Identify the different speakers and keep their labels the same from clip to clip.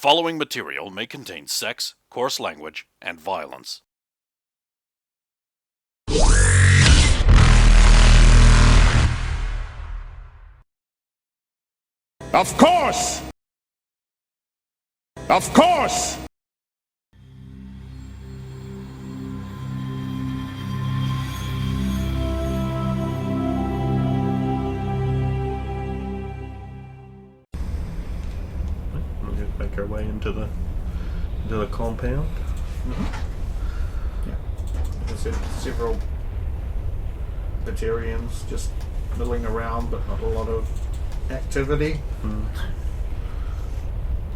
Speaker 1: following material may contain sex, coarse language, and violence.
Speaker 2: Of course! Of course!
Speaker 3: We'll just make our way into the compound.
Speaker 4: Mm-hmm. Yeah. There's several Batarians just milling around, but not a lot of activity.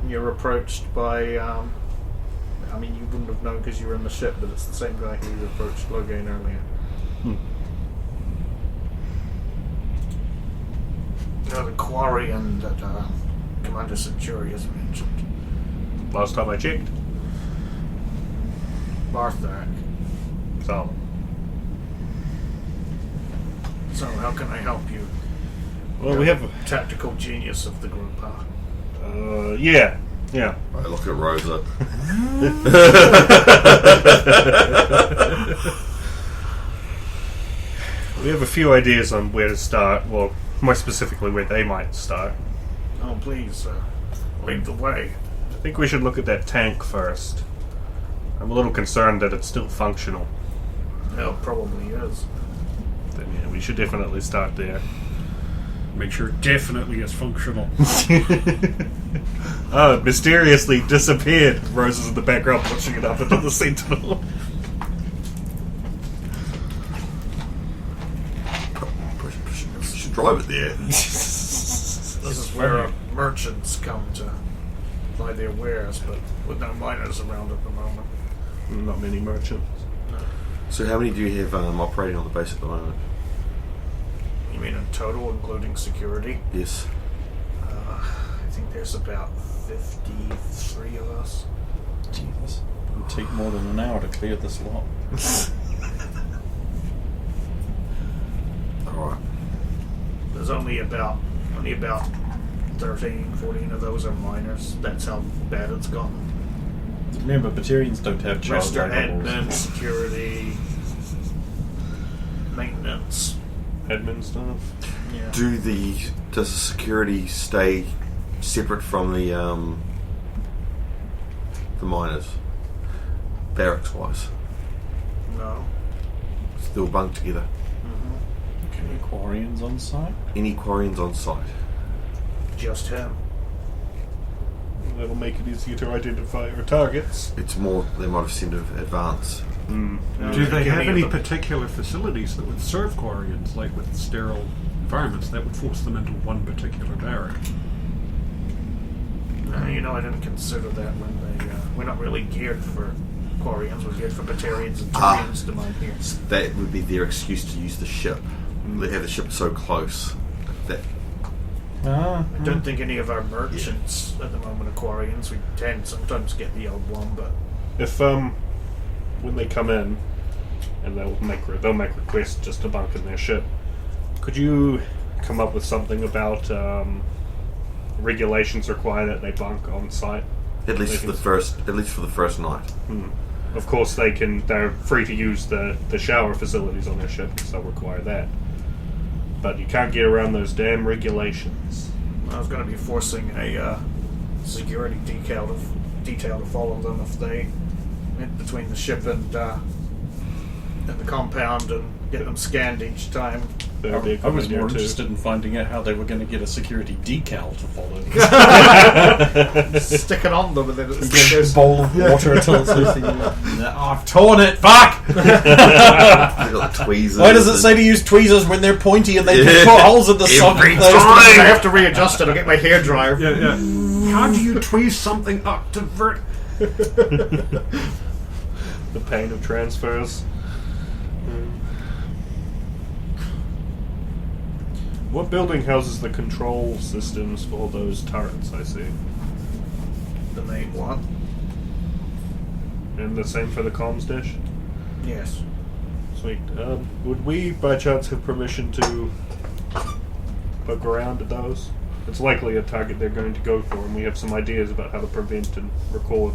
Speaker 4: You're approached by, you wouldn't have known because you were in the ship, but it's the same guy who approached Logain earlier. The Quarian that Commander Centurious mentioned.
Speaker 3: Last time I checked.
Speaker 4: Barthak.
Speaker 3: So
Speaker 4: how can I help you?
Speaker 3: well,
Speaker 4: You're
Speaker 3: we have
Speaker 4: the tactical genius of the group, huh?
Speaker 3: yeah.
Speaker 5: I look at Rosa.
Speaker 3: We have a few ideas on where to start. Well, more specifically, where they might start.
Speaker 4: Oh, please, lead the way.
Speaker 3: I think we should look at that tank first. I'm a little concerned that it's still functional.
Speaker 4: Well, it probably is.
Speaker 3: Then, yeah, we should definitely start there.
Speaker 6: Make sure definitely it's functional.
Speaker 3: Oh, it mysteriously disappeared. Rose is in the background pushing it up into the Sentinel.
Speaker 5: Should drive it there.
Speaker 4: This is where merchants come to buy their wares, but with no miners around at the moment.
Speaker 3: Not many merchants.
Speaker 5: So how many do you have operating on the base at the moment?
Speaker 4: You mean in total, including security?
Speaker 5: Yes.
Speaker 4: I think there's about 53 of us.
Speaker 7: Jesus. It would take more than an hour to clear this lot.
Speaker 5: Alright.
Speaker 4: There's only about 13, 14 of those are miners. That's how bad it's gotten.
Speaker 7: Remember, Batarians don't have child
Speaker 4: Mr.
Speaker 7: labor laws.
Speaker 4: Admin, security, maintenance.
Speaker 3: Admin stuff.
Speaker 4: Yeah.
Speaker 5: Does the security stay separate from the miners? Barracks wise.
Speaker 4: No.
Speaker 5: Still bunked together.
Speaker 7: Any Quarians on site?
Speaker 5: Any Quarians on site?
Speaker 4: Just him.
Speaker 3: That'll make it easier to identify our targets.
Speaker 5: It's more they might have seemed to advance.
Speaker 4: No,
Speaker 6: Do they have any
Speaker 4: of the-
Speaker 6: particular facilities that would serve Quarians, like with sterile environments, that would force them into one particular barrack?
Speaker 4: I didn't consider that when they. We're not really geared for Quarians. We're geared for Batarians and Turians to mine here.
Speaker 5: That would be their excuse to use the ship. They have the ship so close that
Speaker 4: I don't think any of our merchants at the moment are Quarians. We tend sometimes get the old one, but
Speaker 3: If when they come in and they'll make requests just to bunk in their ship, could you come up with something about regulations require that they bunk on site?
Speaker 5: at least for the first night.
Speaker 3: Of course, they're free to use the shower facilities on their ship because they'll require that. But you can't get around those damn regulations.
Speaker 4: I was going to be forcing a security detail to follow them if they went between the ship and the compound and get them scanned each time.
Speaker 3: That would be a
Speaker 7: I was
Speaker 3: good idea
Speaker 7: more
Speaker 3: too.
Speaker 7: interested in finding out how they were going to get a security decal to follow.
Speaker 4: Stick it on them and then it's
Speaker 7: Get a bowl of water until it's I've torn it, fuck!
Speaker 5: They've got the tweezers.
Speaker 7: Why does it say to use tweezers when they're pointy and they can put holes in the socket?
Speaker 5: Every
Speaker 4: I have to readjust it. I'll get my hairdryer.
Speaker 6: Yeah. How do you tweeze something up to vert?
Speaker 3: The pain of transfers. What building houses the control systems for those turrets I see?
Speaker 4: The main one.
Speaker 3: And the same for the comms dish?
Speaker 4: Yes.
Speaker 3: Sweet. Would we, by chance, have permission to poke around at those? It's likely a target they're going to go for, and we have some ideas about how to prevent and record.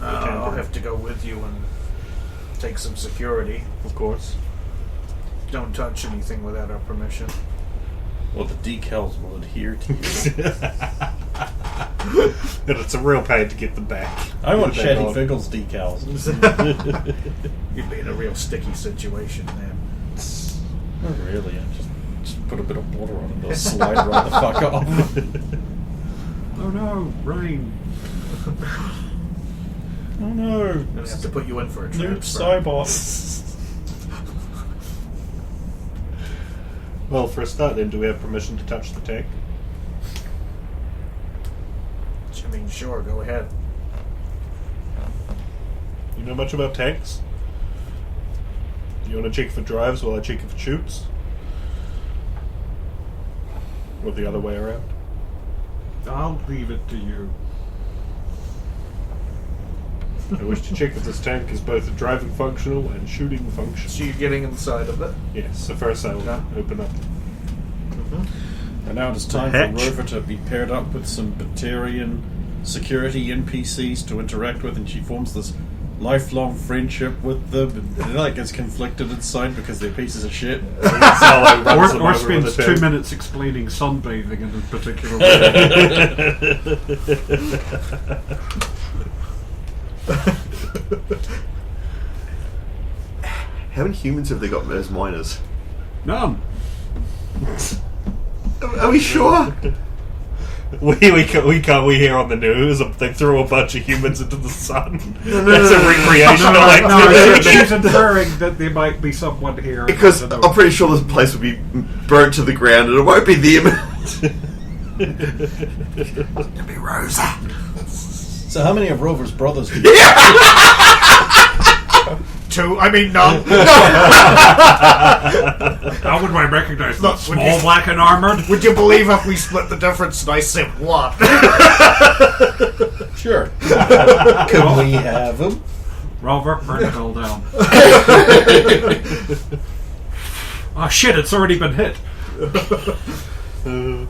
Speaker 4: I'll have to go with you and take some security.
Speaker 3: Of course.
Speaker 4: Don't touch anything without our permission.
Speaker 7: Well, the decals will adhere to you.
Speaker 3: And it's a real pain to get them back.
Speaker 7: I want
Speaker 3: Get them
Speaker 7: Shatty
Speaker 3: on.
Speaker 7: Figgles decals.
Speaker 4: You'd be in a real sticky situation then.
Speaker 7: Not really. I just put a bit of water on it. It'll slide right the fuck off.
Speaker 6: Oh no, rain.
Speaker 7: Oh no.
Speaker 4: I'm gonna have to put you in for a
Speaker 7: Noob
Speaker 4: transfer.
Speaker 7: Cybot.
Speaker 3: Well, for a start, then, do we have permission to touch the tank?
Speaker 4: I mean, sure, go ahead.
Speaker 3: You know much about tanks? You want to check for drives while I check for shoots? Or the other way around?
Speaker 6: I'll leave it to you.
Speaker 3: I wish to check if this tank is both driving functional and shooting functional.
Speaker 4: So you're getting inside of it.
Speaker 3: Yes, so first I will open up.
Speaker 7: And now it is time for Rover to be paired up with some Batarian security NPCs to interact with, and she forms this lifelong friendship with them. And it like gets conflicted inside because they're pieces of shit.
Speaker 6: Or spends 2 minutes explaining sunbathing in a particular way.
Speaker 5: How many humans have they got as miners?
Speaker 6: None.
Speaker 5: Are we sure?
Speaker 3: We hear on the news they threw a bunch of humans into the sun. That's a recreational activity.
Speaker 6: She's inferring that there might be someone here.
Speaker 5: Because I'm pretty sure this place will be burnt to the ground and it won't be them. It'll be Rosa.
Speaker 7: So how many of Rover's brothers do you
Speaker 4: Two, I mean, none.
Speaker 6: How would I recognize them?
Speaker 4: Look,
Speaker 6: Small, black, and armored?
Speaker 4: Would you believe if we split the difference and I said what?
Speaker 7: Sure. Can we have them?
Speaker 6: Rover, burn it all down. Oh shit, it's already been hit.
Speaker 3: I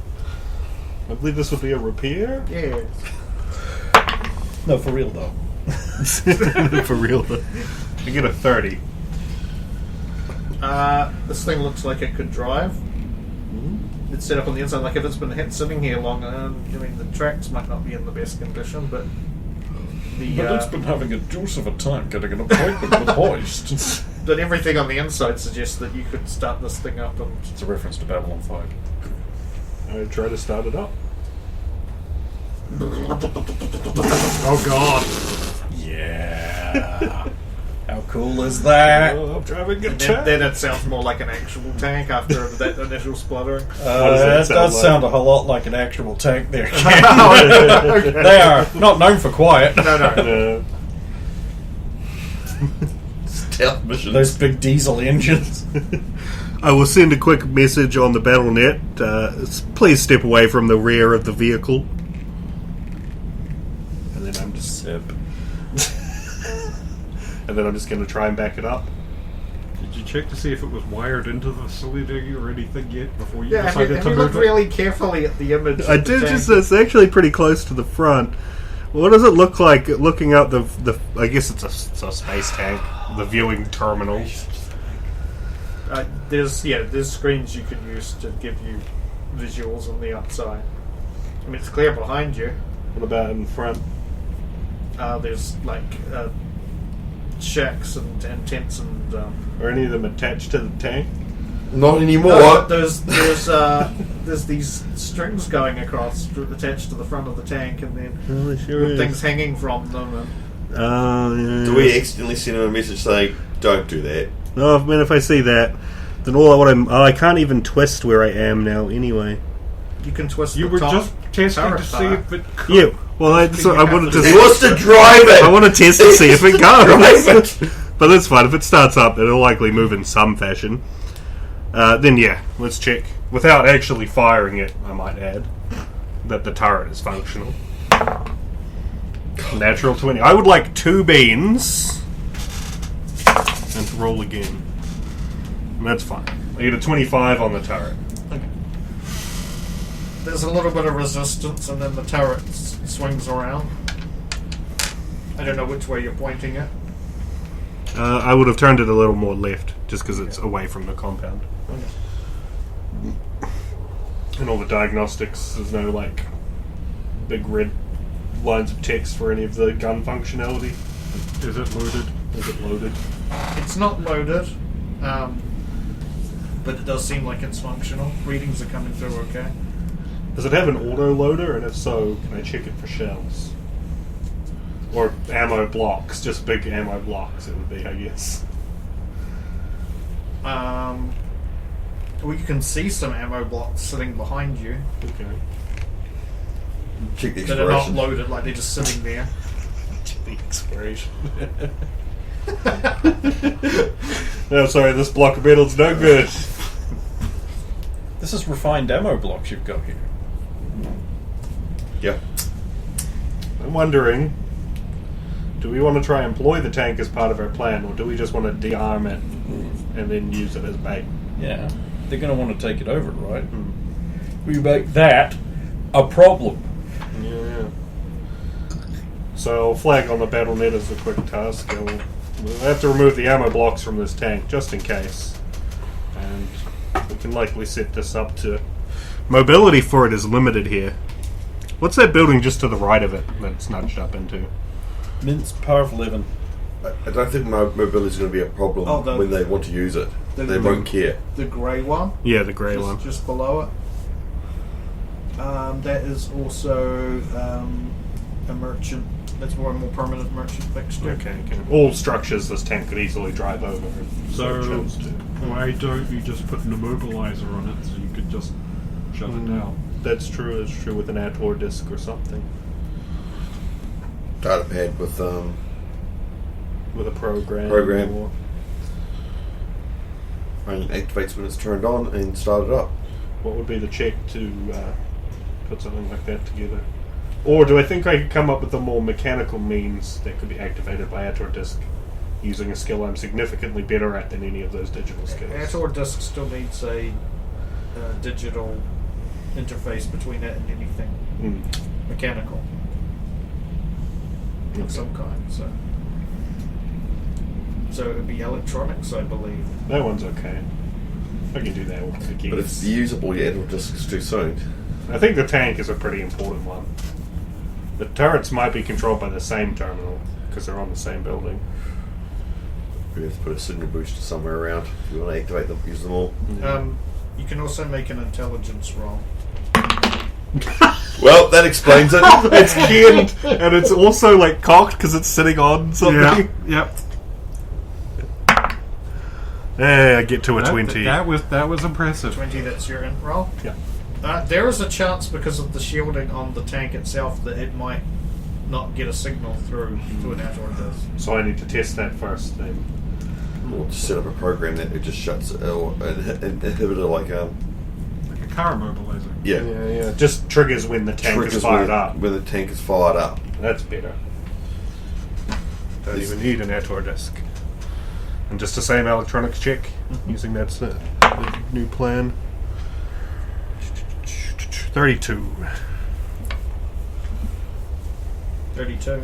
Speaker 3: believe this would be a repair.
Speaker 4: Yeah.
Speaker 7: No, for real though.
Speaker 3: For real. You get a 30.
Speaker 4: This thing looks like it could drive. It's set up on the inside. Like if it's been hit sitting here long, I mean the tracks might not be in the best condition, but
Speaker 7: But it's been having a deuce of a time getting an appointment with Hoist.
Speaker 4: but everything on the inside suggests that you could start this thing up and
Speaker 7: It's a reference to Babylon 5.
Speaker 3: I try to start it up.
Speaker 6: Oh god.
Speaker 7: Yeah. How cool is that?
Speaker 3: Oh, I'm driving a
Speaker 4: then,
Speaker 3: tank.
Speaker 4: then it sounds more like an actual tank after that initial spluttering.
Speaker 3: does that
Speaker 7: That
Speaker 3: sound
Speaker 7: does
Speaker 3: like?
Speaker 7: sound a whole lot like an actual tank there. They are not known for quiet.
Speaker 4: No.
Speaker 5: Stealth missions.
Speaker 7: Those big diesel engines.
Speaker 3: I will send a quick message on the BattleNet. Please step away from the rear of the vehicle. And then I'm just going to try and back it up.
Speaker 6: Did you check to see if it was wired into the facility or anything yet before you
Speaker 4: Yeah, have
Speaker 6: decided to
Speaker 4: you looked
Speaker 6: move it?
Speaker 4: really carefully at the image?
Speaker 3: I
Speaker 4: of the
Speaker 3: did
Speaker 4: tank?
Speaker 3: just. It's actually pretty close to the front. What does it look like looking out the? I guess it's a space tank. The viewing terminal.
Speaker 4: There's screens you can use to give you visuals on the outside. I mean, it's clear behind you.
Speaker 3: What about in front?
Speaker 4: There's like shacks and tents and.
Speaker 3: Are any of them attached to the tank?
Speaker 5: Not anymore.
Speaker 4: No, there's these strings going across attached to the front of the tank, and then with things hanging from them. And
Speaker 5: Do we accidentally send him a message saying, don't do that?
Speaker 3: No, I mean, if I see that, then I can't even twist where I am now. Anyway.
Speaker 4: you can twist.
Speaker 6: You
Speaker 4: the
Speaker 6: were
Speaker 4: top
Speaker 6: just testing
Speaker 4: turret
Speaker 6: to see
Speaker 4: bar.
Speaker 6: if it could.
Speaker 3: Yeah. Well, I wanted to.
Speaker 5: He wants to drive it!
Speaker 3: I want to test to see if it
Speaker 5: Drive
Speaker 3: goes.
Speaker 5: it!
Speaker 3: But that's fine. If it starts up, it'll likely move in some fashion. Then yeah, let's check. Without actually firing it, I might add that the turret is functional. Natural 20. I would like 2 beans. And to roll again. And that's fine. I get a 25 on the turret.
Speaker 4: There's a little bit of resistance, and then the turret swings around. I don't know which way you're pointing it.
Speaker 3: I would have turned it a little more left, just because it's away from the compound. And all the diagnostics, there's no, like, big red lines of text for any of the gun functionality.
Speaker 6: Is it loaded?
Speaker 3: Is it loaded?
Speaker 4: It's not loaded, but it does seem like it's functional. Readings are coming through okay.
Speaker 3: Does it have an auto-loader, and if so, can I check it for shells? Or ammo blocks, just big ammo blocks it would be, I guess.
Speaker 4: Well, you can see some ammo blocks sitting behind you
Speaker 3: Okay.
Speaker 5: Check the
Speaker 4: that are not
Speaker 5: expiration.
Speaker 4: loaded, like they're just sitting there.
Speaker 3: The expiration. No, sorry, this block of metal's no good.
Speaker 7: This is refined ammo blocks you've got here.
Speaker 5: Yeah.
Speaker 3: I'm wondering, do we want to try and employ the tank as part of our plan, or do we just want to de-arm it and then use it as bait?
Speaker 7: Yeah. They're going to want to take it over, right? We make that a problem.
Speaker 3: Yeah. So I'll flag on the battle net as a quick task. We'll have to remove the ammo blocks from this tank, just in case. And we can likely set this up to... Mobility for it is limited here. What's that building just to the right of it that's nudged up into?
Speaker 7: Mince power of 11.
Speaker 5: I don't think mobility is going to be a problem when they want to use it. They won't care.
Speaker 4: The grey one?
Speaker 3: Yeah, the grey one.
Speaker 4: Just below it. That is also a merchant. That's more permanent merchant fixture.
Speaker 3: Okay. All structures this tank could easily drive over. if
Speaker 6: So,
Speaker 3: it chose to.
Speaker 6: why don't you just put an immobilizer on it so you could just shut it down?
Speaker 3: That's true. It's true with an Ator disc or something.
Speaker 5: Data pad with
Speaker 3: With a program.
Speaker 5: Program. and it activates when it's turned on and started up.
Speaker 3: What would be the check to put something like that together? Or do I think I could come up with a more mechanical means that could be activated by Ator Disk using a skill I'm significantly better at than any of those digital skills?
Speaker 4: Ator Disk still needs a digital interface between it and anything mechanical of some kind. So it would be electronics, I believe.
Speaker 3: That one's okay. I can do that one, I guess.
Speaker 5: But if the usable Ator disk is too soon.
Speaker 3: I think the tank is a pretty important one. The turrets might be controlled by the same terminal because they're on the same building.
Speaker 5: We have to put a signal booster somewhere around if you want to activate them, use them all.
Speaker 4: You can also make an intelligence roll.
Speaker 5: Well, that explains it.
Speaker 3: It's geared, and it's also like cocked because it's sitting on something.
Speaker 6: Yep.
Speaker 3: Hey, I get to a 20.
Speaker 6: That was impressive.
Speaker 4: 20, that's your int roll.
Speaker 3: Yeah.
Speaker 4: There is a chance because of the shielding on the tank itself that it might not get a signal through to an Ator disk.
Speaker 3: So I need to test that first then.
Speaker 5: Or just set up a program that it just shuts or an inhibitor like
Speaker 6: Like a car immobilizer.
Speaker 3: Yeah. Just triggers when the tank is fired up.
Speaker 5: When the tank is fired up.
Speaker 3: That's better. Don't even need an Ator disk. And just the same electronics check using that the new plan. 32.
Speaker 4: 32.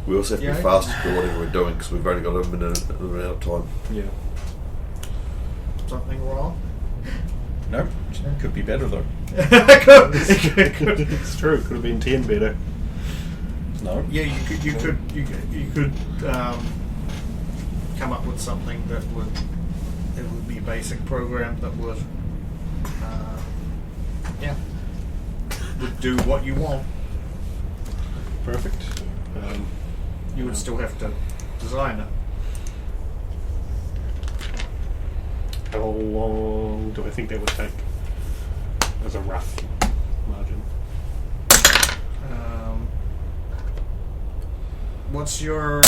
Speaker 5: We also have to
Speaker 4: Yeah.
Speaker 5: be fast for whatever we're doing because we've only got a minute of time.
Speaker 3: Yeah.
Speaker 4: Something wrong?
Speaker 7: Nope. Could be better though.
Speaker 3: It's true. Could have been 10 better.
Speaker 7: No.
Speaker 4: Yeah, you could come up with something that would be a basic program that would would do what you want.
Speaker 3: Perfect.
Speaker 4: You would still have to design it.
Speaker 3: How long do I think that would take? As a rough margin.
Speaker 4: What's your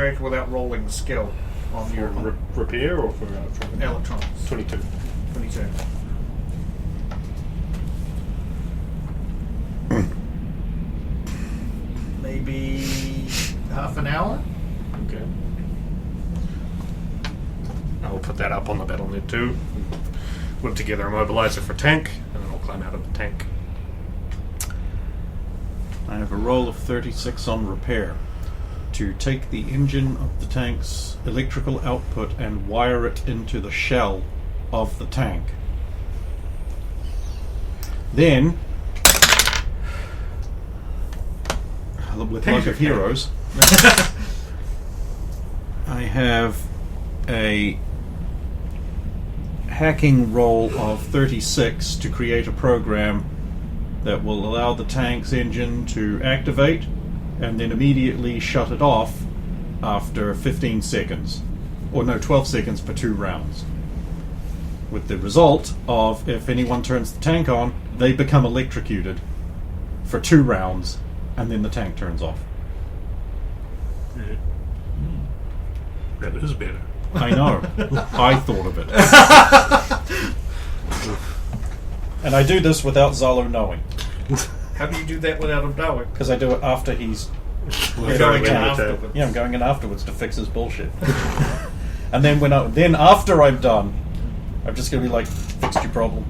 Speaker 4: act without rolling the skill on your
Speaker 3: Repair or for
Speaker 4: electronics?
Speaker 3: 22.
Speaker 4: 22. Maybe half an hour.
Speaker 3: Okay. I will put that up on the BattleNet too. whip together a mobilizer for tank, and then I'll climb out of the tank.
Speaker 7: I have a roll of 36 on repair. To take the engine of the tank's electrical output and wire it into the shell of the tank. Then, with Luck of Heroes, I have a hacking roll of 36 to create a program that will allow the tank's engine to activate and then immediately shut it off after 15 seconds. Or no, 12 seconds for 2 rounds. With the result of, if anyone turns the tank on, they become electrocuted for 2 rounds, and then the tank turns off.
Speaker 3: That is better.
Speaker 7: I know. I thought of it. And I do this without Zalo knowing.
Speaker 4: How do you do that without him knowing?
Speaker 7: Because I do it after he's...
Speaker 4: You're going in afterwards.
Speaker 7: Yeah, I'm going in afterwards to fix his bullshit. And then then after I'm done, I'm just going to be like, fixed your problem.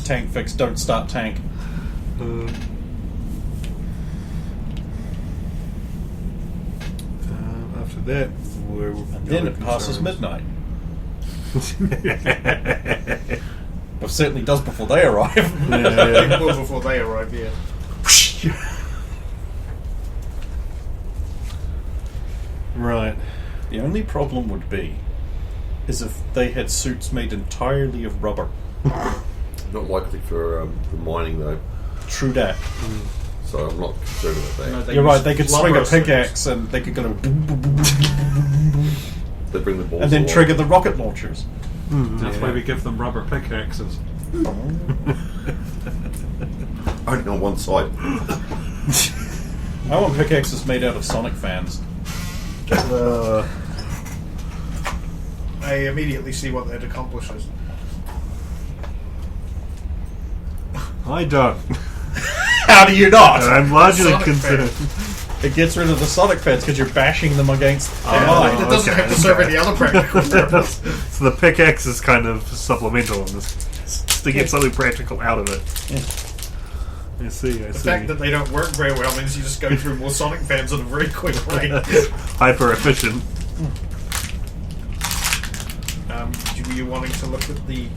Speaker 7: Tank fixed, don't start tank.
Speaker 3: After that,
Speaker 7: And then it passes midnight. Well, certainly does before they arrive.
Speaker 4: Well, before they arrive, yeah.
Speaker 3: Right.
Speaker 7: The only problem would be is if they had suits made entirely of rubber.
Speaker 5: Not likely for mining though,
Speaker 7: True that.
Speaker 5: so I'm not concerned about that.
Speaker 4: No, they
Speaker 7: You're
Speaker 4: use
Speaker 7: right, they could swing a
Speaker 4: lumber suits.
Speaker 7: pickaxe and they could go
Speaker 5: They bring the balls
Speaker 7: and then
Speaker 5: along.
Speaker 7: trigger the rocket launchers.
Speaker 6: That's why we give them rubber pickaxes.
Speaker 5: Only on one side.
Speaker 7: I want pickaxes made out of sonic fans.
Speaker 4: I immediately see what that accomplishes.
Speaker 3: I don't.
Speaker 7: How do you not?
Speaker 3: I'm largely
Speaker 4: Sonic
Speaker 3: considered.
Speaker 7: It gets rid of the sonic fans because you're bashing them against the
Speaker 4: It
Speaker 7: line.
Speaker 4: doesn't have to serve any other practical purpose.
Speaker 3: So the pickaxe is kind of supplemental in this, just to get something practical out of it. I see.
Speaker 4: The fact that they don't work very well means you just go through more sonic fans at a very quick rate.
Speaker 3: Hyper efficient.
Speaker 4: Were you wanting to look at the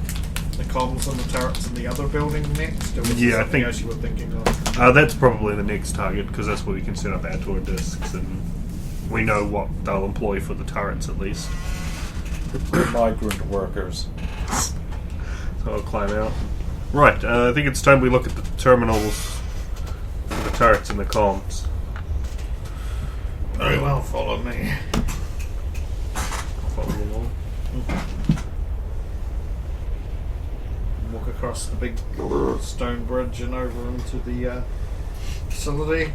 Speaker 4: comms and the turrets in the other building next? Or was there
Speaker 3: Yeah, I
Speaker 4: something
Speaker 3: think-
Speaker 4: else you were thinking of?
Speaker 3: That's probably the next target because that's where we can set up our tour discs and we know what they'll employ for the turrets at least.
Speaker 7: Migrant workers.
Speaker 3: So I'll climb out. Right, I think it's time we look at the terminals, the turrets, and the comms.
Speaker 4: Very well, follow me.
Speaker 3: Follow along.
Speaker 4: Walk across the big stone bridge and over into the facility.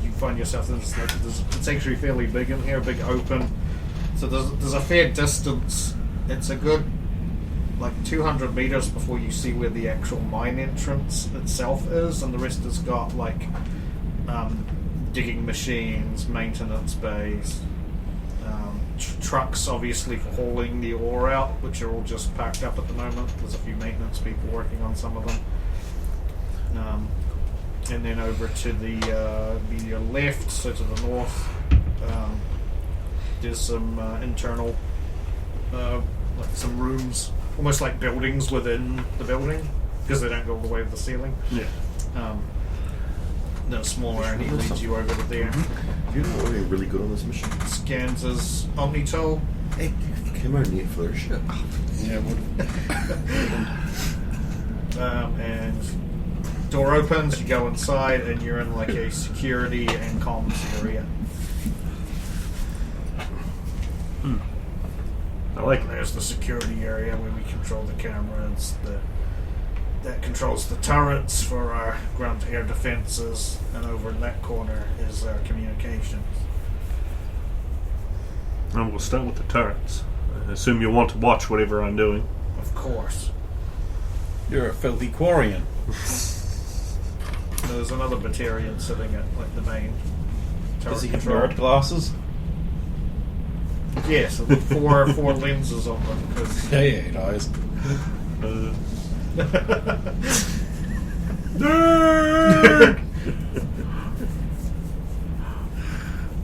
Speaker 4: You find yourself in this, it's actually fairly big in here, big open. So there's a fair distance. It's a good 200 meters before you see where the actual mine entrance itself is, and the rest has got digging machines, maintenance bays, trucks obviously for hauling the ore out, which are all just packed up at the moment. There's a few maintenance people working on some of them. And then over to the left, so to the north, there's some internal, some rooms, almost like buildings within the building, because they don't go all the way to the ceiling.
Speaker 3: Yeah.
Speaker 4: They're smaller, and he leads you over to there.
Speaker 5: Do you know what would be really good on this mission?
Speaker 4: Scans his Omnitool.
Speaker 5: Hey, camo near for their ship.
Speaker 7: Yeah,
Speaker 4: And door opens, you go inside, and you're in a security and comms area.
Speaker 3: I like
Speaker 4: And there's the security area where we control the cameras. That controls the turrets for our ground-to-air defenses, and over in that corner is our communications.
Speaker 3: And we'll start with the turrets. I assume you want to watch whatever I'm doing.
Speaker 4: Of course.
Speaker 7: you're a filthy quarian.
Speaker 4: There's another Batarian sitting at the main turret
Speaker 7: Does he have
Speaker 4: control.
Speaker 7: nerd glasses?
Speaker 4: Yes, with four lenses on them. 'Cause
Speaker 7: They ain't eyes.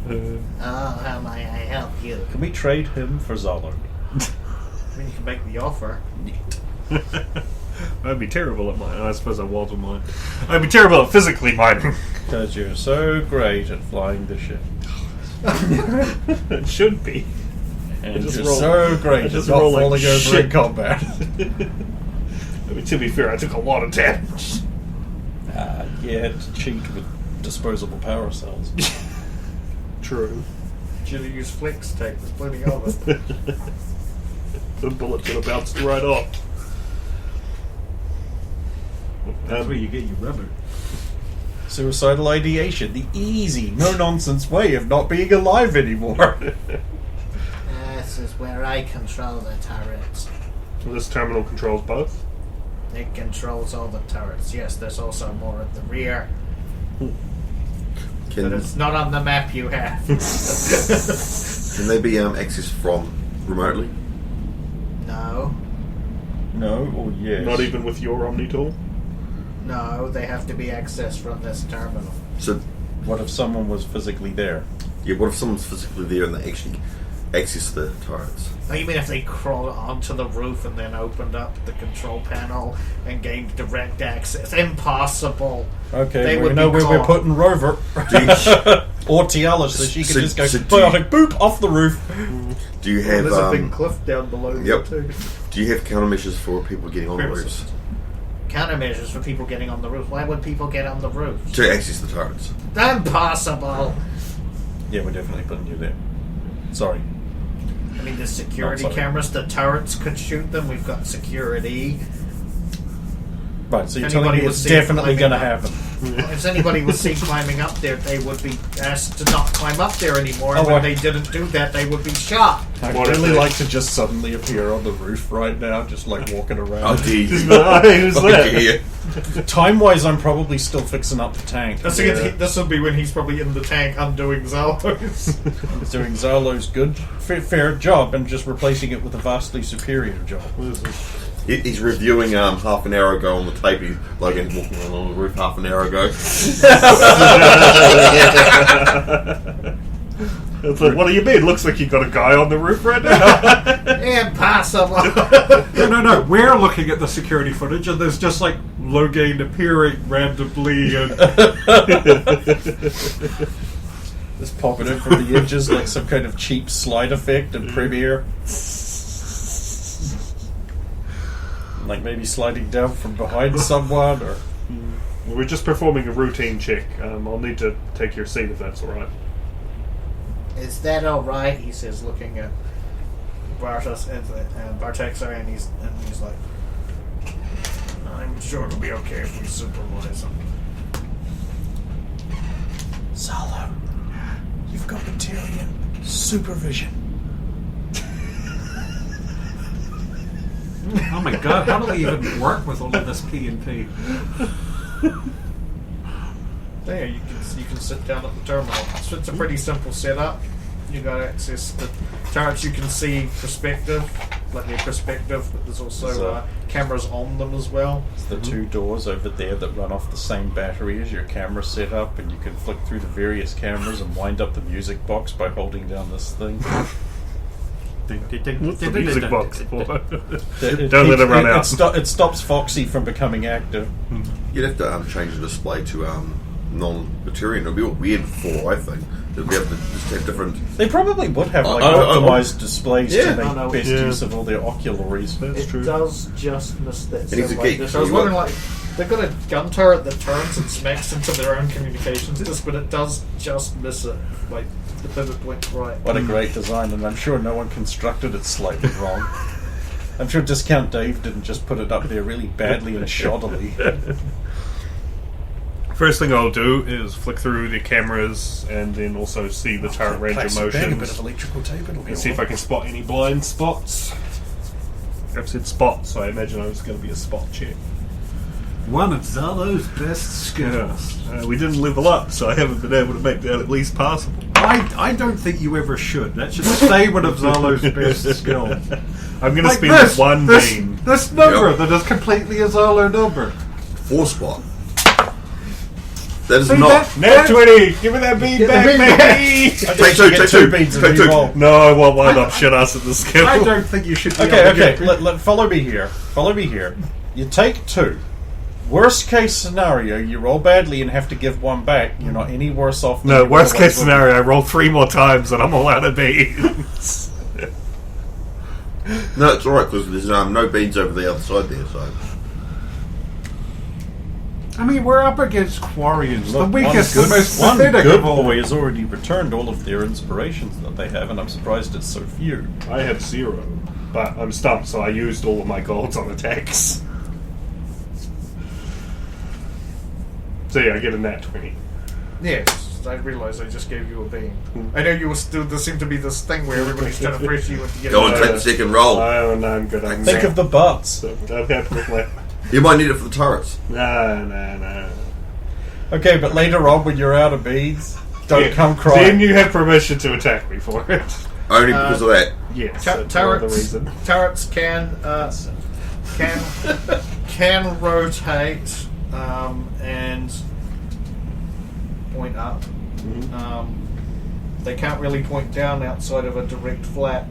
Speaker 4: how may I help you?
Speaker 7: Can we trade him for Zalo?
Speaker 4: I mean, you can make the offer.
Speaker 3: I'd be terrible at mining. I suppose I was with mine. I'd be terrible at physically mining.
Speaker 7: Because you're so great at flying the ship.
Speaker 3: It should be.
Speaker 7: And
Speaker 3: just
Speaker 7: you're
Speaker 3: roll-
Speaker 7: so great at
Speaker 3: just
Speaker 7: not
Speaker 3: roll like
Speaker 7: falling over
Speaker 3: shit.
Speaker 7: in combat.
Speaker 3: I mean, to be fair, I took a lot of damage.
Speaker 7: Yeah, to cheat with disposable power cells.
Speaker 3: True.
Speaker 4: Should have used flex tape. There's plenty of it.
Speaker 3: The bullet could have bounced right off.
Speaker 6: That's where you get your rubber.
Speaker 7: Suicidal ideation, the easy, no-nonsense way of not being alive anymore.
Speaker 4: This is where I control the turrets.
Speaker 3: This terminal controls both.
Speaker 4: It controls all the turrets. Yes, there's also more at the rear. But
Speaker 5: Can
Speaker 4: it's not on the map you have.
Speaker 5: they be accessed from remotely?
Speaker 4: No.
Speaker 7: No or yes?
Speaker 3: Not even with your Omni tool.
Speaker 4: No, they have to be accessed from this terminal.
Speaker 5: So,
Speaker 7: What if someone was physically there?
Speaker 5: yeah, what if someone's physically there and they actually access the turrets?
Speaker 4: Oh, you mean if they crawled onto the roof and then opened up the control panel and gained direct access? Impossible.
Speaker 7: Okay,
Speaker 4: They
Speaker 7: we
Speaker 4: would
Speaker 7: know
Speaker 4: be
Speaker 7: where we're
Speaker 4: caught.
Speaker 7: putting Rover.
Speaker 5: Do you,
Speaker 7: Or Tiala, so she can
Speaker 5: So-
Speaker 7: just go
Speaker 5: so do you-
Speaker 7: biotic boop off the roof.
Speaker 5: do you have
Speaker 4: There's a big cliff down below
Speaker 5: yep.
Speaker 4: there too.
Speaker 5: Do you have countermeasures for people getting on the roofs
Speaker 4: Countermeasures for people getting on the roof. Why would people get on the roof?
Speaker 5: to access the turrets?
Speaker 4: Impossible.
Speaker 7: Yeah, we're definitely putting you there. Sorry.
Speaker 4: I mean, there's security
Speaker 7: Not sorry.
Speaker 4: cameras. The turrets could shoot them. We've got security.
Speaker 7: Right, so you're
Speaker 4: If
Speaker 7: telling
Speaker 4: anybody
Speaker 7: me
Speaker 4: was
Speaker 7: it's
Speaker 4: seen
Speaker 7: definitely
Speaker 4: climbing
Speaker 7: going to
Speaker 4: up-
Speaker 7: happen.
Speaker 4: If anybody was seen climbing up there, they would be asked to not climb up there anymore. And
Speaker 7: Oh,
Speaker 4: when
Speaker 7: I-
Speaker 4: they didn't do that, they would be shot.
Speaker 7: I'd
Speaker 3: What if
Speaker 7: really
Speaker 3: they-
Speaker 7: like to just suddenly appear on the roof right now, just like walking
Speaker 5: Oh,
Speaker 7: around.
Speaker 5: dear.
Speaker 3: Hey, who's that?
Speaker 5: Yeah.
Speaker 7: Time-wise, I'm probably still fixing up the tank.
Speaker 4: This will be when he's probably in the tank undoing Zalos.
Speaker 7: He's doing Zalo's good, fair job and just replacing it with a vastly superior job.
Speaker 5: He's reviewing half an hour ago on the tape. He's Logan walking around on the roof half an hour ago.
Speaker 3: It's like, what do you mean? Looks like you got a guy on the roof right now.
Speaker 4: Impossible.
Speaker 6: No. We're looking at the security footage, and there's just like Logan appearing randomly, and
Speaker 7: Just popping in from the edges like some kind of cheap slide effect in Premiere. Like maybe sliding down from behind someone, or
Speaker 3: We're just performing a routine check. I'll need to take your seat if that's alright.
Speaker 4: Is that all right? He says, looking at Bartos and Bartek, sorry, and he's like, I'm sure it'll be okay if we supervise him.
Speaker 7: Zalo, you've got Batarian supervision.
Speaker 6: oh my god, how do they even work with all of this P&P?
Speaker 4: There, you can sit down at the terminal. So it's a pretty simple setup. You got access to turrets. You can see perspective, like their perspective, but there's also cameras on them as well.
Speaker 7: It's the two doors over there that run off the same battery as your camera setup, and you can flick through the various cameras and wind up the music box by holding down this thing.
Speaker 3: What's the music box for?
Speaker 7: Don't
Speaker 3: Don't let it run out.
Speaker 7: It stops Foxy from becoming active.
Speaker 5: You'd have to change the display to non-Batarian. It would be weird before, I think. They'd be able to just have different.
Speaker 7: They probably would have like
Speaker 5: Oh.
Speaker 7: optimized displays
Speaker 5: Yeah.
Speaker 7: to make
Speaker 4: No,
Speaker 7: best
Speaker 3: yeah.
Speaker 7: use of all their ocularies.
Speaker 3: That's true.
Speaker 4: does just miss that.
Speaker 5: And he's a
Speaker 4: like
Speaker 5: geek,
Speaker 4: this.
Speaker 5: so
Speaker 4: I was
Speaker 5: he
Speaker 4: wondering,
Speaker 5: won't-
Speaker 4: like, they've got a gun turret that turns and smacks into their own communications disc, but it does just miss it. Like, the pivot point right.
Speaker 7: What a great design, and I'm sure no one constructed it slightly wrong. I'm sure Discount Dave didn't just put it up there really badly and shoddily.
Speaker 3: First thing I'll do is flick through the cameras and then also see the turret range of
Speaker 7: Plastic bag, a bit of
Speaker 3: motions
Speaker 7: electrical tape, it'll be
Speaker 3: and see if I
Speaker 7: alright.
Speaker 3: can spot any blind spots. I've said spot, so I imagine it was going to be a spot check.
Speaker 6: One of Zalo's best skills.
Speaker 3: We didn't level up, so I haven't been able to make that at least passable.
Speaker 6: I don't think you ever should. That should stay one of Zalo's best skills.
Speaker 3: I'm going to
Speaker 6: Like
Speaker 3: spend
Speaker 6: this,
Speaker 3: one
Speaker 6: this,
Speaker 3: beam.
Speaker 6: this number
Speaker 5: Yep.
Speaker 6: that is completely a Zalo number.
Speaker 5: 4 spot. That is
Speaker 6: See
Speaker 5: not.
Speaker 6: that?
Speaker 3: Nat 20! Give me that beam back, baby!
Speaker 5: Take two, take two,
Speaker 7: beans
Speaker 5: take
Speaker 7: and
Speaker 5: two.
Speaker 7: re-roll.
Speaker 3: No, I want one up shit ass at the skill.
Speaker 6: I don't think you should be able
Speaker 7: Okay,
Speaker 6: to get
Speaker 7: okay. Follow me here. Follow me here. You take 2. Worst case scenario, you roll badly and have to give 1 back. You're not any worse off. Than
Speaker 3: No,
Speaker 7: you
Speaker 3: worst
Speaker 7: otherwise
Speaker 3: case
Speaker 7: would be.
Speaker 3: scenario, I roll 3 more times and I'm all out of beams.
Speaker 5: No, it's alright because there's no beans over the other side there. So
Speaker 6: I mean, we're up against Quarians,
Speaker 7: Look,
Speaker 6: the weakest, the most
Speaker 7: one
Speaker 6: pathetic
Speaker 7: good
Speaker 6: of all.
Speaker 7: boy has already returned all of their inspirations that they have, and I'm surprised it's so few.
Speaker 3: I have 0, but I'm stumped, so I used all of my golds on attacks. So yeah, I get a nat 20.
Speaker 4: Yes, I realised I just gave you a beam. I know you were still. There seemed to be this thing where everybody's trying to press you into
Speaker 5: go
Speaker 4: getting.
Speaker 5: and take the second roll.
Speaker 3: Oh, no, I'm good. I'm
Speaker 7: Think of the butts.
Speaker 3: So, I'm happy with that.
Speaker 5: You might need it for the turrets.
Speaker 3: No.
Speaker 7: Okay, but later on when you're out of beads, don't come crying.
Speaker 3: Then you have permission to attack me for it.
Speaker 5: Only because of that.
Speaker 3: Yes, that's the reason.
Speaker 4: Turrets can rotate and point up. They can't really point down outside of a direct flat.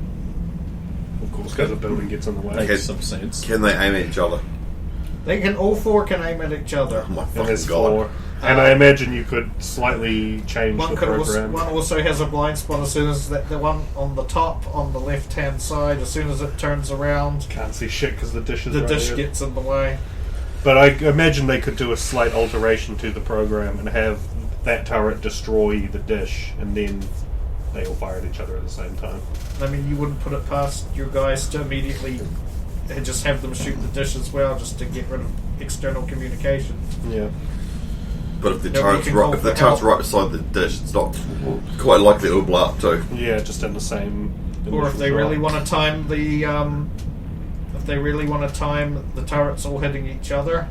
Speaker 3: Of course, because the building gets in the way.
Speaker 7: Makes some sense.
Speaker 5: Can they aim at each other?
Speaker 4: They can. All 4 can aim at each other.
Speaker 5: Oh my
Speaker 3: And
Speaker 5: fucking
Speaker 3: there's
Speaker 5: god.
Speaker 3: 4. And I imagine you could slightly change
Speaker 4: One
Speaker 3: the
Speaker 4: could also,
Speaker 3: program.
Speaker 4: one also has a blind spot as soon as the one on the top on the left hand side. As soon as it turns around,
Speaker 3: Can't see shit because the dish is
Speaker 4: the
Speaker 3: right
Speaker 4: dish
Speaker 3: there.
Speaker 4: gets in the way.
Speaker 3: But I imagine they could do a slight alteration to the program and have that turret destroy the dish, and then they all fire at each other at the same time.
Speaker 4: I mean, you wouldn't put it past your guys to immediately just have them shoot the dish as well, just to get rid of external communication.
Speaker 3: Yeah.
Speaker 5: But if the
Speaker 4: Nobody
Speaker 5: turret's
Speaker 4: can
Speaker 5: right,
Speaker 4: call
Speaker 5: if the
Speaker 4: for
Speaker 5: turret's
Speaker 4: help.
Speaker 5: right beside the dish, it's not quite likely it'll blow up too.
Speaker 3: Yeah, just in the same.
Speaker 4: Or if they really want to time the, the turrets all hitting each other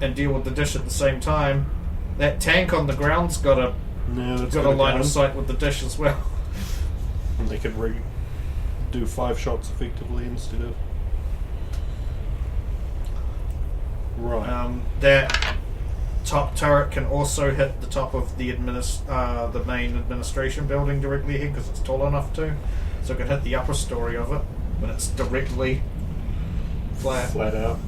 Speaker 4: and deal with the dish at the same time, that tank on the ground's got a line of sight with the dish as well.
Speaker 3: And they could do 5 shots effectively instead of. Right.
Speaker 4: That top turret can also hit the top of the main administration building directly here because it's tall enough to. So it can hit the upper story of it when it's directly flat.
Speaker 3: Out.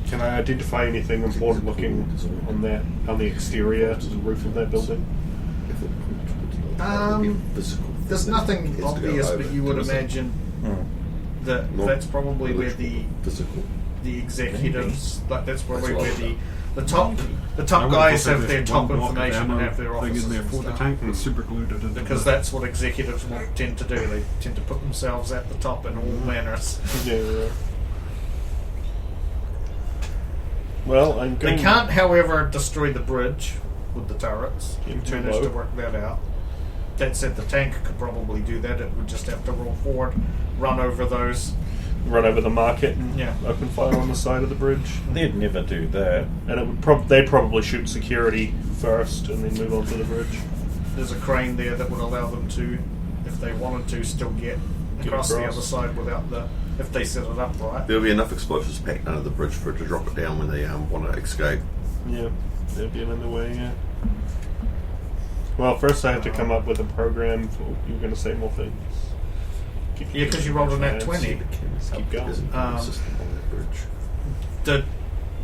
Speaker 3: Can I identify anything important looking on the exterior to the roof of that building?
Speaker 4: There's nothing obvious, but you would imagine that that's probably where the executives, like that's probably where the top guys have their top information and have their
Speaker 6: thing
Speaker 4: offices
Speaker 6: in there
Speaker 4: and
Speaker 6: for the
Speaker 4: stuff.
Speaker 6: tank that's super glued into
Speaker 4: Because that's what executives tend to do. They tend to put themselves at the top in all manners.
Speaker 3: Yeah. Right. Well, I'm
Speaker 4: They
Speaker 3: going.
Speaker 4: can't, however, destroy the bridge with the turrets. You
Speaker 3: Too
Speaker 4: managed
Speaker 3: low.
Speaker 4: to work that out. That said, the tank could probably do that. It would just have to roll forward, run over those.
Speaker 3: Run over the market and
Speaker 4: Yeah.
Speaker 3: open fire on the side of the bridge.
Speaker 7: They'd never do that.
Speaker 3: And it would they'd probably shoot security first and then move on to the bridge.
Speaker 4: There's a crane there that would allow them to, if they wanted to, still get across the
Speaker 3: across.
Speaker 4: other side without if they set it up right.
Speaker 5: There'll be enough explosives packed under the bridge for it to drop it down when they want to escape.
Speaker 3: Yeah, they'd be in the way, yeah. Well, first I have to come up with a program for... You were going to say more things?
Speaker 4: Yeah, because you rolled a nat 20.
Speaker 3: Keep going.
Speaker 5: There's a system on that bridge.
Speaker 4: The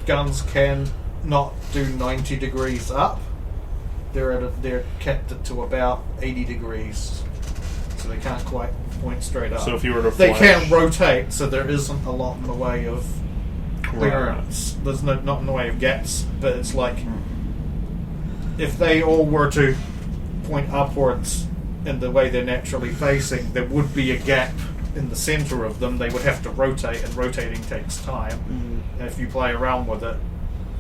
Speaker 4: guns can not do 90 degrees up. They're kept to about 80 degrees, so they can't quite point straight up.
Speaker 3: So if you were to
Speaker 4: they
Speaker 3: flash...
Speaker 4: can rotate, so there isn't a lot in the way of clearance.
Speaker 3: Right.
Speaker 4: There's not in the way of gaps, but it's like if they all were to point upwards in the way they're naturally facing, there would be a gap in the center of them. They would have to rotate, and rotating takes time. And if you play around with it,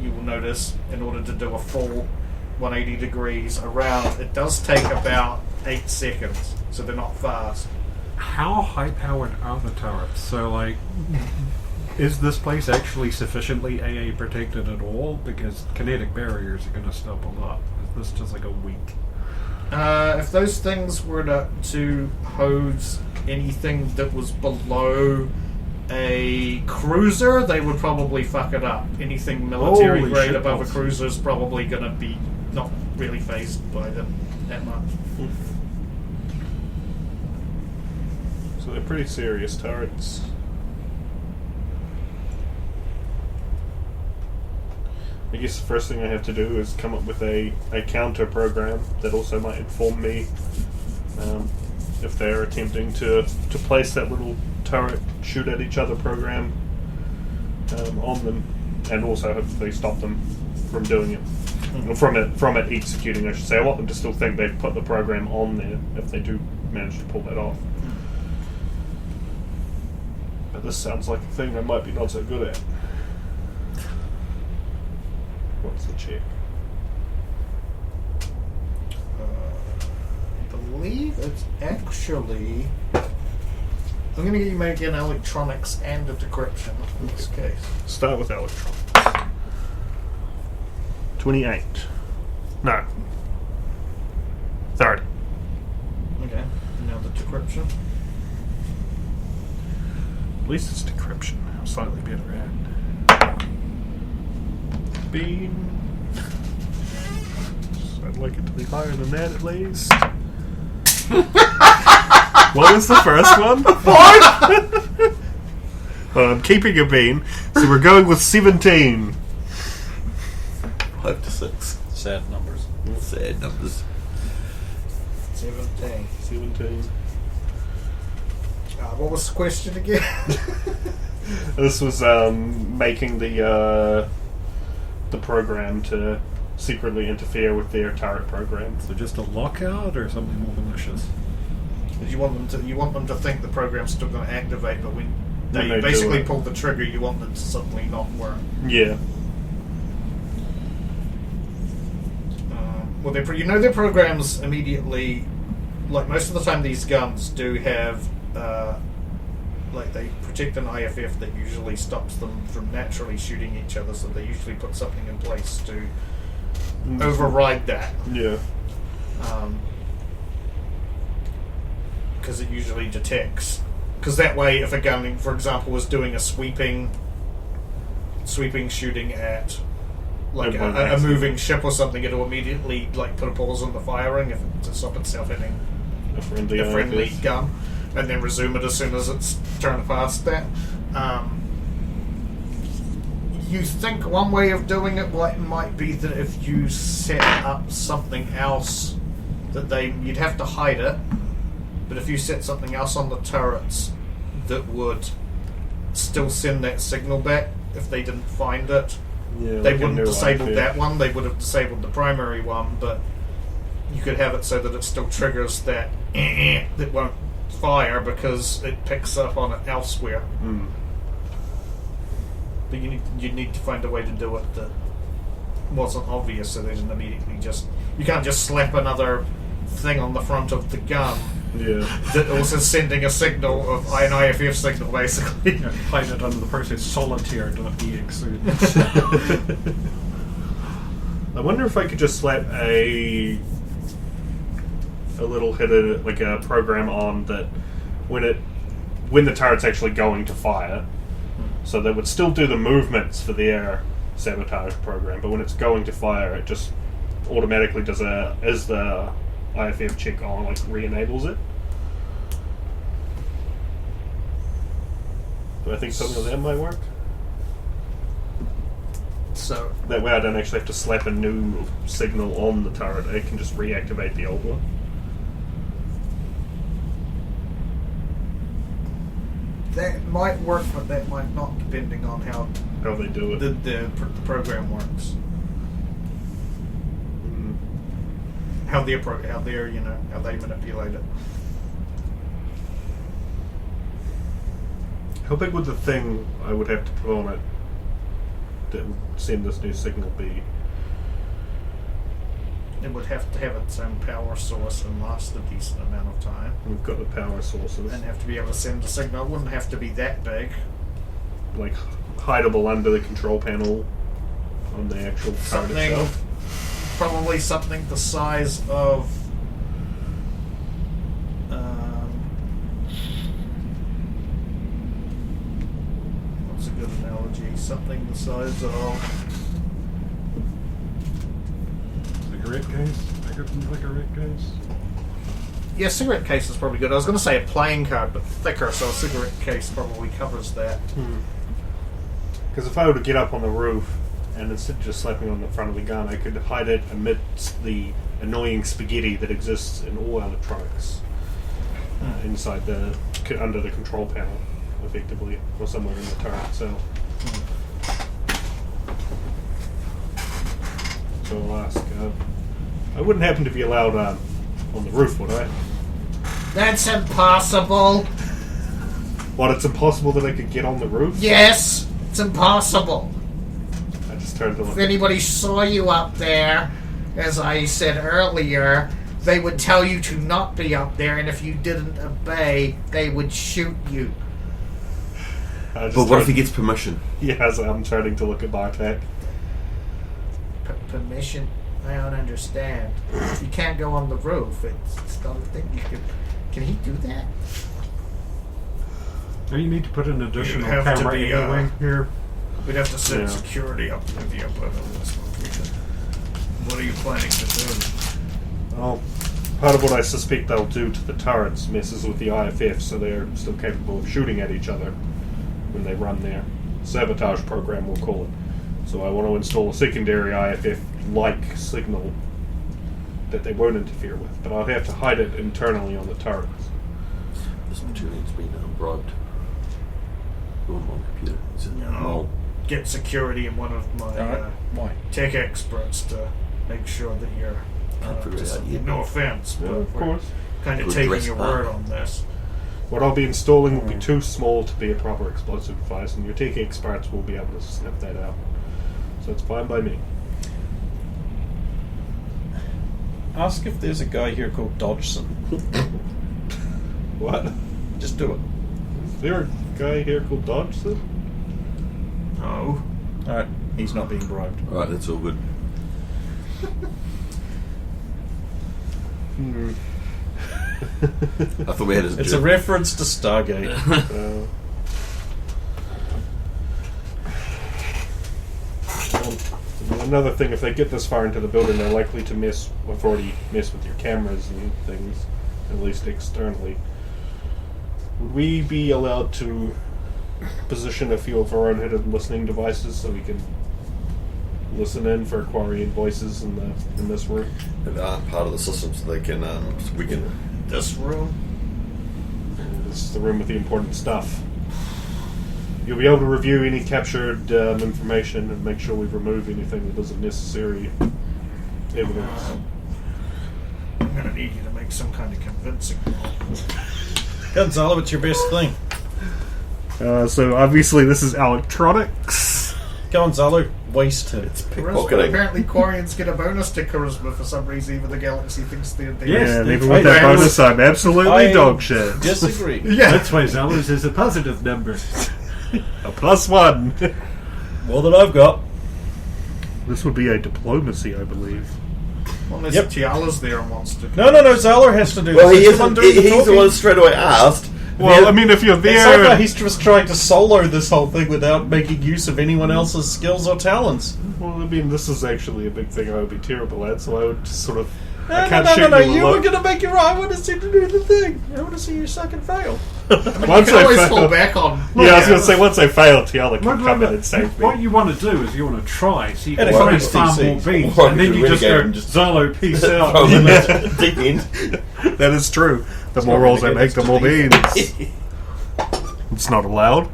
Speaker 4: you will notice in order to do a full 180 degrees around, it does take about 8 seconds, so they're not fast.
Speaker 6: How high-powered are the turrets? So, like, is this place actually sufficiently AA protected at all? Because kinetic barriers are going to stop a lot. Is this just like a weak
Speaker 4: If those things were to hose anything that was below a cruiser, they would probably fuck it up. Anything military
Speaker 3: Holy
Speaker 4: grade
Speaker 3: shit
Speaker 4: above a
Speaker 3: balls.
Speaker 4: cruiser is probably going to be not really phased by them that much.
Speaker 3: So they're pretty serious turrets. I guess the first thing I have to do is come up with a counter program that also might inform me if they're attempting to place that little turret shoot at each other program on them, and also hopefully stop them from doing it. Or from it executing, I should say. I want them to still think they've put the program on there if they do manage to pull that off. But this sounds like a thing I might be not so good at. What's the check?
Speaker 4: I believe it's actually... I'm going to get you making electronics and a decryption in this case.
Speaker 3: Start with electronics. 28. No. 30.
Speaker 4: Okay, now the decryption.
Speaker 3: At least it's decryption. I'm slightly better at. Beam. I'd like it to be higher than that at least. What was the first one? I'm keeping a bean, so we're going with 17.
Speaker 5: 5 to 6.
Speaker 7: Sad numbers.
Speaker 5: Sad numbers.
Speaker 4: 17.
Speaker 3: 17.
Speaker 4: What was the question again?
Speaker 3: This was making the program to secretly interfere with their turret program.
Speaker 6: So just a lockout or something more malicious?
Speaker 4: You want them to think the program's still going to activate, but when
Speaker 3: When
Speaker 4: they
Speaker 3: they
Speaker 4: basically
Speaker 3: do it.
Speaker 4: pull the trigger, you want them to suddenly not work.
Speaker 3: Yeah.
Speaker 4: Well, their programs immediately, like most of the time, these guns do have, like they protect an IFF that usually stops them from naturally shooting each other. So they usually put something in place to override that.
Speaker 3: Yeah.
Speaker 4: Because it usually detects. Because that way, if a gun, for example, was doing a sweeping shooting at like a moving ship or something, it'll immediately like put a pause on the firing to stop itself hitting
Speaker 3: A friendly,
Speaker 4: a friendly
Speaker 3: IFF.
Speaker 4: gun, and then resume it as soon as it's turned past that. You think one way of doing it might be that if you set up something else you'd have to hide it, but if you set something else on the turrets that would still send that signal back if they didn't find it,
Speaker 3: Yeah,
Speaker 4: they
Speaker 3: like a
Speaker 4: wouldn't
Speaker 3: new
Speaker 4: disable
Speaker 3: IFF.
Speaker 4: that one, they would have disabled the primary one, but you could have it so that it still triggers that that won't fire because it picks up on it elsewhere.
Speaker 3: Mm.
Speaker 4: But you'd need to find a way to do it that wasn't obvious, so they didn't immediately you can't just slap another thing on the front of the gun
Speaker 3: Yeah.
Speaker 4: that also sending a signal of an IFF signal, basically.
Speaker 6: Yeah, hide it under the process solitaire.exe.
Speaker 3: I wonder if I could just slap a little hidden, like a program on that when the turret's actually going to fire, so that would still do the movements for the air sabotage program, but when it's going to fire, it just automatically does as the IFF check on, like re-enables it. Do I think something like that might work?
Speaker 4: So
Speaker 3: That way I don't actually have to slap a new signal on the turret, I can just reactivate the old one.
Speaker 4: that might work, but that might not, depending on how
Speaker 3: How they do it.
Speaker 4: the program works.
Speaker 3: Mm.
Speaker 4: How they manipulate it.
Speaker 3: How big would the thing I would have to put on it to send this new signal be?
Speaker 4: It would have to have its own power source and last a decent amount of time,
Speaker 3: We've got the power sources,
Speaker 4: and have to be able to send a signal. It wouldn't have to be that big.
Speaker 3: like hideable under the control panel on the actual turret
Speaker 4: Something,
Speaker 3: itself.
Speaker 4: probably something the size of something the size of...
Speaker 6: Cigarette case? Bigger than cigarette case?
Speaker 4: Yeah, cigarette case is probably good. I was going to say a playing card, but thicker, so a cigarette case probably covers that.
Speaker 3: Because if I were to get up on the roof and instead of just slapping on the front of the gun, I could hide it amidst the annoying spaghetti that exists in all electronics inside under the control panel, effectively, or somewhere in the turret itself. So I'll ask. I wouldn't happen to be allowed on the roof, would I?
Speaker 4: That's impossible.
Speaker 3: What? It's impossible that I could get on the roof?
Speaker 4: Yes, it's impossible.
Speaker 3: I just turned to look.
Speaker 4: If anybody saw you up there, as I said earlier, they would tell you to not be up there, and if you didn't obey, they would shoot you.
Speaker 5: But what if he gets permission?
Speaker 3: Yes, I'm turning to look at Bartek.
Speaker 4: Permission? I don't understand. If you can't go on the roof, it's not a thing you can he do that?
Speaker 6: Now you need to put an additional
Speaker 4: have to
Speaker 6: camera
Speaker 4: be,
Speaker 6: anyway here.
Speaker 4: We'd have to send
Speaker 3: Yeah.
Speaker 4: security up with you, but what are you planning to do?
Speaker 3: Well, part of what I suspect they'll do to the turrets messes with the IFF, so they're still capable of shooting at each other when they run their sabotage program, we'll call it. So I want to install a secondary IFF-like signal that they won't interfere with, but I'll have to hide it internally on the turrets.
Speaker 5: This material's been bribed. On my computer. Is it?
Speaker 4: No. Get security and one of my
Speaker 7: Why?
Speaker 4: tech experts to make sure that you're.
Speaker 5: Figure it out yet.
Speaker 4: No offense, but
Speaker 3: Yeah, of
Speaker 4: we're
Speaker 3: course.
Speaker 4: kind of
Speaker 5: Good
Speaker 4: taking
Speaker 5: dress
Speaker 4: your
Speaker 5: bar.
Speaker 4: word on this.
Speaker 3: What I'll be installing will be too small to be a proper explosive device, and your tech experts will be able to sniff that out. So it's fine by me.
Speaker 7: Ask if there's a guy here called Dodgson.
Speaker 3: What?
Speaker 7: Just do it.
Speaker 3: Is there a guy here called Dodgson?
Speaker 4: No.
Speaker 7: Alright, he's not being bribed.
Speaker 5: Alright, that's all good. I thought we had
Speaker 7: It's a reference to Stargate.
Speaker 3: Another thing, if they get this far into the building, they're likely to have already messed with your cameras and things, at least externally. Would we be allowed to position a few of our own hidden listening devices so we can listen in for Aquarian voices in this room?
Speaker 5: that aren't part of the system, so they can we can.
Speaker 4: This room?
Speaker 3: This is the room with the important stuff. You'll be able to review any captured information and make sure we remove anything that isn't necessary evidence.
Speaker 4: I'm going to need you to make some kind of convincing roll.
Speaker 7: Gonzalo, it's your best thing.
Speaker 3: So obviously this is electronics.
Speaker 7: Gonzalo, waste it.
Speaker 5: Pickpocketing.
Speaker 4: Apparently Quarians get a bonus to charisma for some reason, even the galaxy thinks they're...
Speaker 6: Yes,
Speaker 3: Yeah, and
Speaker 6: that's
Speaker 3: even
Speaker 6: why
Speaker 3: with that
Speaker 6: Zalo's-
Speaker 3: bonus, I'm absolutely
Speaker 7: I
Speaker 3: dog shit.
Speaker 7: Disagree.
Speaker 4: Yeah.
Speaker 6: That's why Zalo's is a positive number.
Speaker 3: A +1.
Speaker 7: More than I've got.
Speaker 3: This would be a diplomacy, I believe.
Speaker 4: Well, unless
Speaker 7: Yep.
Speaker 4: Tiala's there and wants to...
Speaker 7: No, Zalo has to do
Speaker 5: Well,
Speaker 7: this.
Speaker 5: he
Speaker 7: He's
Speaker 5: is.
Speaker 7: the one doing the
Speaker 5: He's the
Speaker 7: talking.
Speaker 5: one straight away asked.
Speaker 3: Well, I mean, if you're
Speaker 7: It's like
Speaker 3: there...
Speaker 7: he's just trying to solo this whole thing without making use of anyone else's skills or talents.
Speaker 3: Well, I mean, this is actually a big thing I would be terrible at, so I would just sort of...
Speaker 7: No,
Speaker 3: I can't
Speaker 7: no,
Speaker 3: shoot
Speaker 7: no,
Speaker 3: you
Speaker 7: you
Speaker 3: alone.
Speaker 7: were going to make it right. I want to see you do the thing. I want to see you suck and fail.
Speaker 3: Once
Speaker 4: You can
Speaker 3: I
Speaker 4: always
Speaker 3: fail...
Speaker 4: fall back on...
Speaker 3: Yeah, I was going to say, once I fail, Tiala can come in and save me.
Speaker 6: What you want to do is you want to try, so you
Speaker 7: And
Speaker 6: can
Speaker 7: it
Speaker 6: try and
Speaker 7: covers
Speaker 6: farm
Speaker 7: DC.
Speaker 6: more beans,
Speaker 5: Or
Speaker 6: and then
Speaker 5: you
Speaker 6: you just
Speaker 5: renegade
Speaker 6: go,
Speaker 5: and just-
Speaker 6: Zalo, peace out.
Speaker 5: Throw him in the deep end.
Speaker 3: That is true. The more
Speaker 7: not
Speaker 3: rolls I
Speaker 7: really
Speaker 3: make,
Speaker 7: good,
Speaker 3: the more
Speaker 7: it's
Speaker 3: beans. It's not allowed.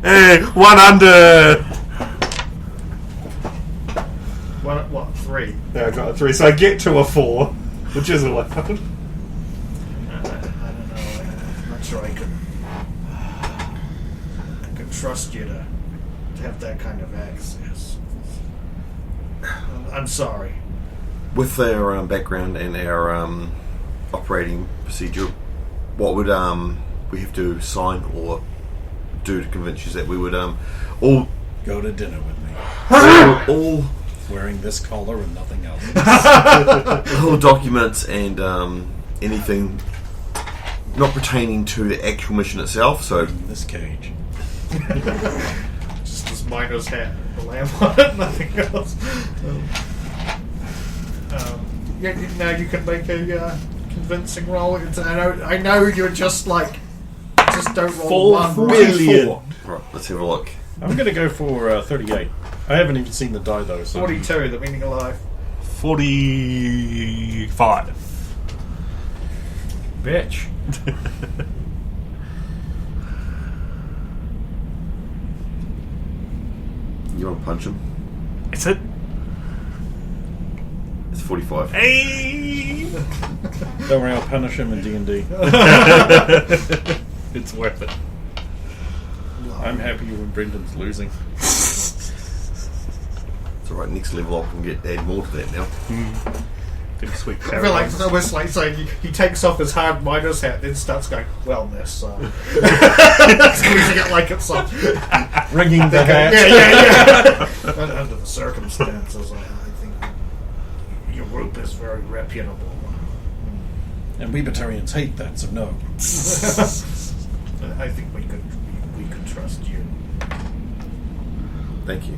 Speaker 3: Hey, 1 under!
Speaker 4: What, 3?
Speaker 3: Yeah, I got a 3, so I get to a 4, which is allowed.
Speaker 4: I don't know. I'm not sure I could trust you to have that kind of access. I'm sorry.
Speaker 5: With our background and our operating procedure, what would we have to sign or do to convince you that we would all
Speaker 7: Go to dinner with me.
Speaker 5: all
Speaker 7: Wearing this collar and nothing else.
Speaker 5: all documents and anything not pertaining to the actual mission itself? So
Speaker 7: In this cage.
Speaker 4: Just this miner's hat, the lamp on it, nothing else. Yeah, now you can make a convincing roll. I know you're just like, just don't roll one.
Speaker 7: 4
Speaker 4: right?
Speaker 7: billion.
Speaker 5: Right, let's have a look.
Speaker 7: I'm going to go for 38. I haven't even seen the die though. So.
Speaker 4: 42, the meaning of life.
Speaker 2: 45.
Speaker 6: Bitch.
Speaker 5: You want to punch him?
Speaker 2: Is it?
Speaker 5: It's 45.
Speaker 2: Hey!
Speaker 7: Don't worry, I'll punish him in D&D.
Speaker 2: It's worth it.
Speaker 7: I'm happy when Brendan's losing.
Speaker 5: It's alright, next level I can add more to that now.
Speaker 2: Pretty sweet
Speaker 4: I feel like
Speaker 2: paradigm.
Speaker 4: it's almost like saying he takes off his hard miner's hat, then starts going wellness. Squeezing it like it's some.
Speaker 7: Ringing the hat.
Speaker 4: Yeah. Under the circumstances, I think your group is very reputable.
Speaker 7: And we Batarians hate that, so no.
Speaker 4: I think we could trust you.
Speaker 5: Thank you.